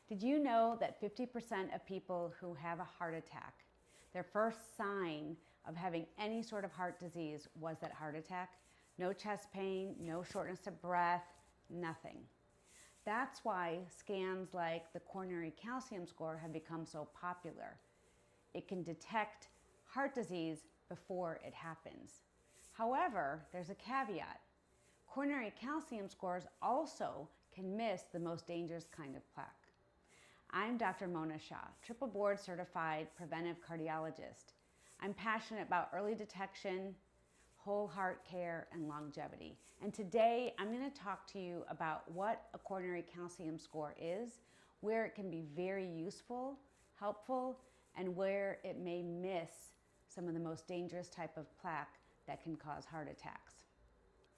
Did you know that 50% of people who have a heart attack, their first sign of having any sort of heart disease was that heart attack? No chest pain, no shortness of breath, nothing. That's why scans like the coronary calcium score have become so popular. It can detect heart disease before it happens. However, there's a caveat. Coronary calcium scores also can miss the most dangerous kind of plaque. I'm Dr. Mona Shah, triple board certified preventive cardiologist. I'm passionate about early detection, whole heart care, and longevity. And today I'm going to talk to you about what a coronary calcium score is, where it can be very useful, helpful, and where it may miss some of the most dangerous type of plaque that can cause heart attacks.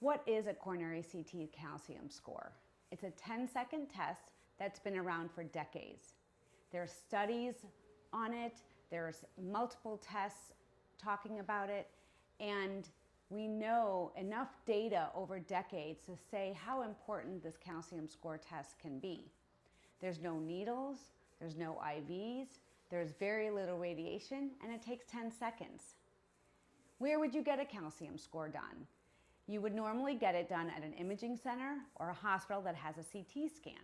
What is a coronary CT calcium score? It's a 10-second test that's been around for decades. There are studies on it, there's multiple tests talking about it, and we know enough data over decades to say how important this calcium score test can be. There's no needles, there's no IVs, there's very little radiation, and it takes 10 seconds. Where would you get a calcium score done? You would normally get it done at an imaging center or a hospital that has a CT scan.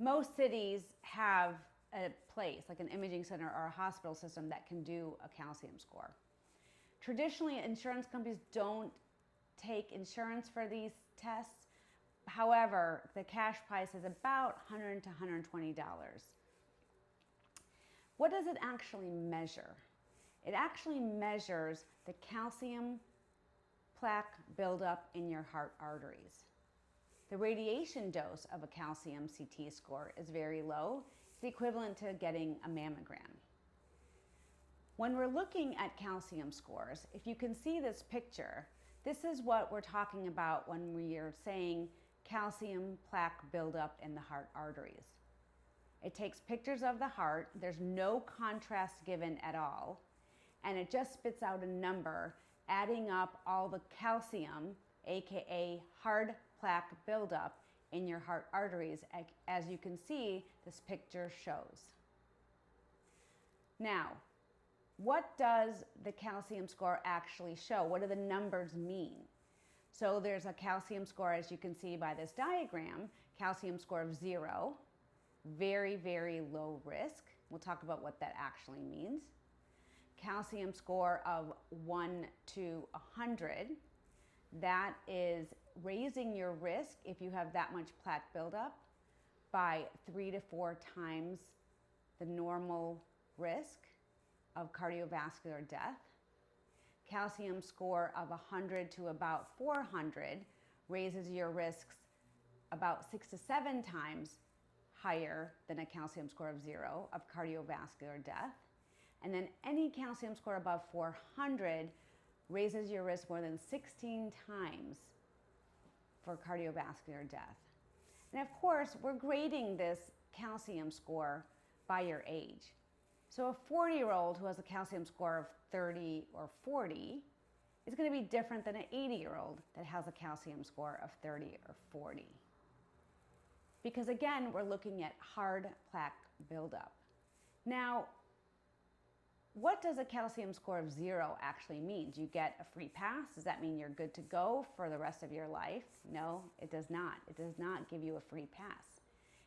Most cities have a place, like an imaging center or a hospital system, that can do a calcium score. Traditionally, insurance companies don't take insurance for these tests. However, the cash price is about $100 to $120. What does it actually measure? It actually measures the calcium plaque buildup in your heart arteries. The radiation dose of a calcium CT score is very low. It's the equivalent to getting a mammogram. When we're looking at calcium scores, if you can see this picture, this is what we're talking about when we are saying calcium plaque buildup in the heart arteries. It takes pictures of the heart, there's no contrast given at all, and it just spits out a number adding up all the calcium, aka hard plaque buildup in your heart arteries, as you can see this picture shows. Now, what does the calcium score actually show? What do the numbers mean? So there's a calcium score, as you can see by this diagram, calcium score of 0, very, very low risk. We'll talk about what that actually means. Calcium score of 1 to 100, that is raising your risk if you have that much plaque buildup by 3 to 4 times the normal risk of cardiovascular death. Calcium score of 100 to about 400 raises your risks about 6 to 7 times higher than a calcium score of 0 of cardiovascular death. And then any calcium score above 400 raises your risk more than 16 times for cardiovascular death. And of course, we're grading this calcium score by your age. So a 40-year-old who has a calcium score of 30 or 40 is going to be different than an 80-year-old that has a calcium score of 30 or 40. Because again, we're looking at hard plaque buildup. Now, what does a calcium score of 0 actually mean? Do you get a free pass? Does that mean you're good to go for the rest of your life? No, it does not. It does not give you a free pass.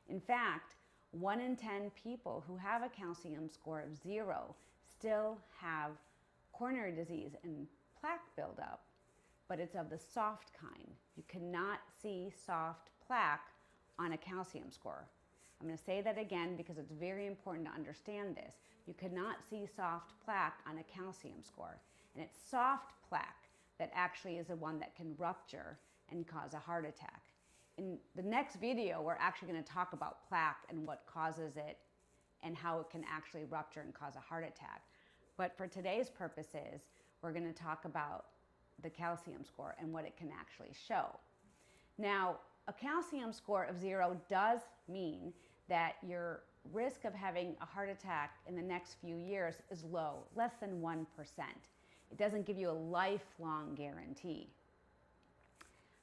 In fact, 1 in 10 people who have a calcium score of 0 still have coronary disease and plaque buildup, but it's of the soft kind. You cannot see soft plaque on a calcium score. I'm going to say that again because it's very important to understand this. You cannot see soft plaque on a calcium score. And it's soft plaque that actually is the one that can rupture and cause a heart attack. In the next video, we're actually going to talk about plaque and what causes it and how it can actually rupture and cause a heart attack. But for today's purposes, we're going to talk about the calcium score and what it can actually show. Now, a calcium score of 0 does mean that your risk of having a heart attack in the next few years is low, less than 1%. It doesn't give you a lifelong guarantee.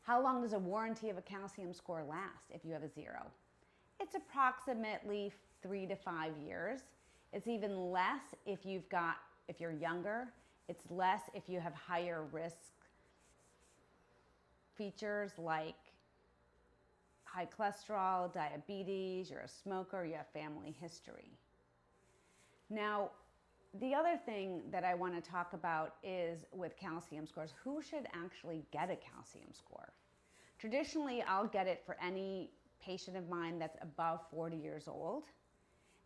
How long does a warranty of a calcium score last if you have a 0? It's approximately 3 to 5 years. It's even less if you're younger. It's less if you have higher risk features like high cholesterol, diabetes, you're a smoker, you have family history. Now, the other thing that I want to talk about is with calcium scores. Who should actually get a calcium score? Traditionally, I'll get it for any patient of mine that's above 40 years old.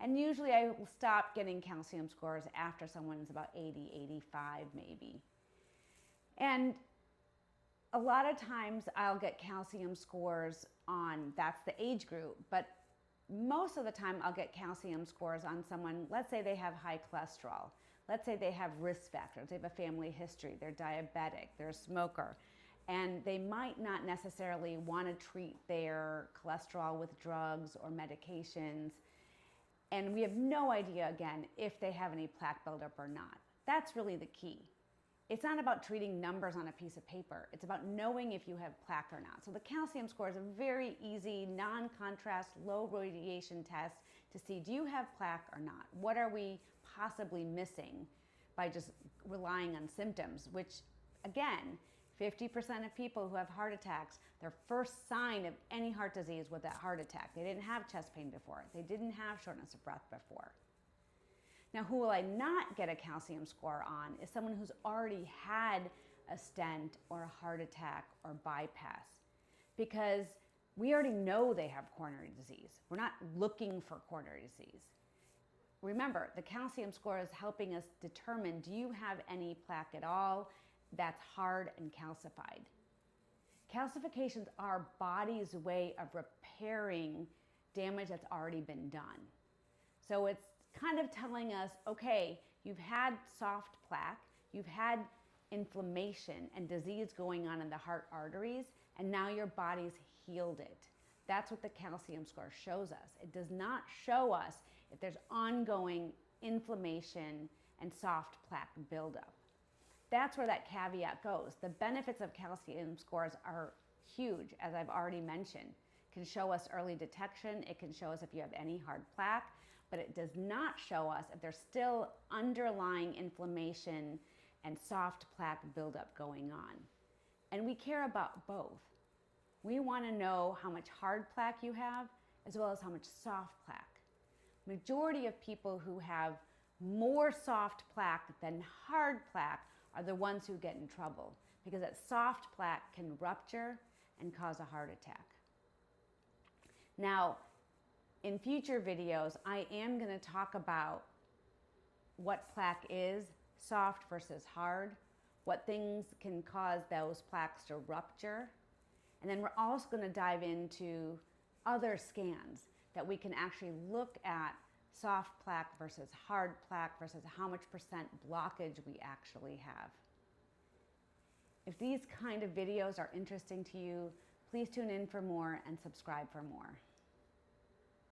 And usually I will stop getting calcium scores after someone's about 80, 85 maybe. And a lot of times I'll get calcium scores on, that's the age group, but most of the time I'll get calcium scores on someone, let's say they have high cholesterol. Let's say they have risk factors, they have a family history, they're diabetic, they're a smoker, and they might not necessarily want to treat their cholesterol with drugs or medications. And we have no idea, again, if they have any plaque buildup or not. That's really the key. It's not about treating numbers on a piece of paper. It's about knowing if you have plaque or not. So the calcium score is a very easy, non-contrast, low radiation test to see, do you have plaque or not? What are we possibly missing by just relying on symptoms, which, again, 50% of people who have heart attacks, their first sign of any heart disease was that heart attack. They didn't have chest pain before. They didn't have shortness of breath before. Now, who will I not get a calcium score on is someone who's already had a stent or a heart attack or bypass, because we already know they have coronary disease. We're not looking for coronary disease. Remember, the calcium score is helping us determine, do you have any plaque at all that's hard and calcified? Calcifications are our body's way of repairing damage that's already been done. So it's kind of telling us, okay, you've had soft plaque, you've had inflammation and disease going on in the heart arteries, and now your body's healed it. That's what the calcium score shows us. It does not show us if there's ongoing inflammation and soft plaque buildup. That's where that caveat goes. The benefits of calcium scores are huge, as I've already mentioned. It can show us early detection, it can show us if you have any hard plaque, but it does not show us if there's still underlying inflammation and soft plaque buildup going on. And we care about both. We want to know how much hard plaque you have, as well as how much soft plaque. Majority of people who have more soft plaque than hard plaque are the ones who get in trouble, because that soft plaque can rupture and cause a heart attack. Now, in future videos, I am going to talk about what plaque is, soft versus hard, what things can cause those plaques to rupture, and then we're also going to dive into other scans that we can actually look at soft plaque versus hard plaque versus how much percent blockage we actually have. If these kind of videos are interesting to you, please tune in for more and subscribe for more.